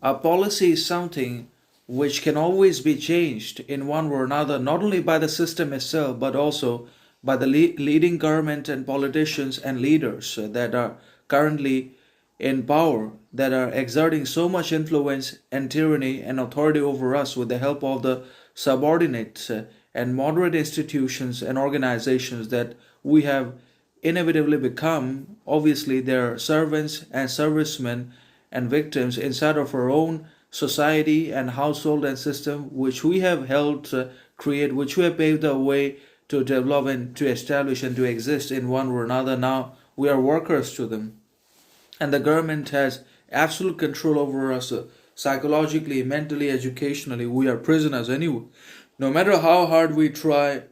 A policy is something which can always be changed in one way or another, not only by the system itself, but also by the leading government and politicians and leaders that are currently in power, that are exerting so much influence and tyranny and authority over us with the help of the subordinate and moderate institutions and organizations that we have inevitably become, obviously, their servants and servicemen and victims inside of our own society and household and system, which we have helped create, which we have paved the way to develop and to establish and to exist in one or another. Now we are workers to them, and the government has absolute control over us psychologically, mentally, educationally. We are prisoners anyway. No matter how hard we try,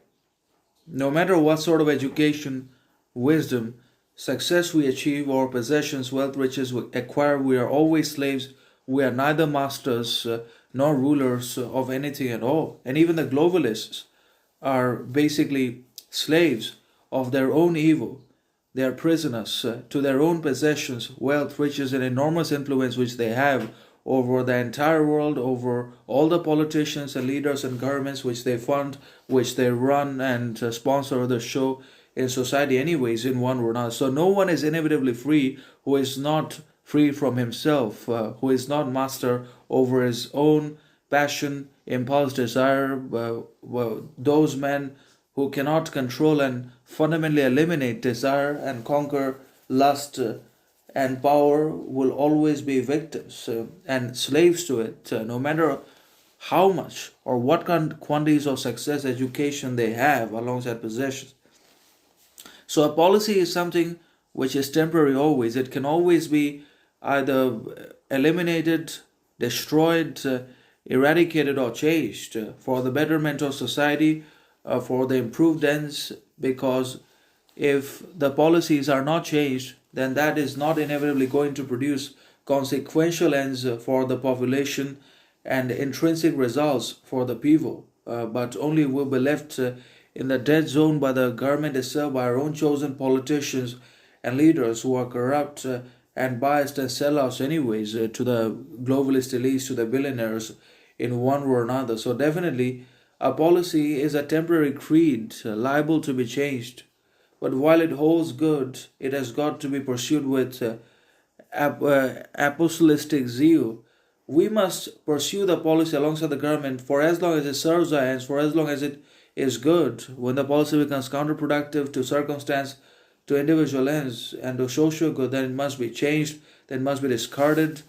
no matter what sort of education, wisdom, success we achieve, or possessions, wealth, riches we acquire, we are always slaves. We are neither masters nor rulers of anything at all. And even the globalists are basically slaves of their own evil. They are prisoners to their own possessions, wealth, riches, and enormous influence which they have over the entire world, over all the politicians and leaders and governments which they fund, which they run and sponsor the show in society anyways, in one or another. So no one is inevitably free who is not free from himself, who is not master over his own passion, impulse, desire. Those men who cannot control and fundamentally eliminate desire and conquer lust and power will always be victims and slaves to it, no matter how much or what quantities of success, education they have alongside possessions. So a policy is something which is temporary always. It can always be either eliminated, destroyed, eradicated, or changed for the betterment of society, for the improved ends, because if the policies are not changed, then that is not inevitably going to produce consequential ends for the population and intrinsic results for the people, but only will be left in the dead zone by the government itself, by our own chosen politicians and leaders who are corrupt and biased and sellouts anyways to the globalist elites, to the billionaires in one or another. So definitely a policy is a temporary creed liable to be changed, but while it holds good, it has got to be pursued with apostolic zeal. We must pursue the policy alongside the government for as long as it serves our ends, for as long as it is good. When the policy becomes counterproductive to circumstance, to individual ends, and to social good, then it must be changed, then it must be discarded,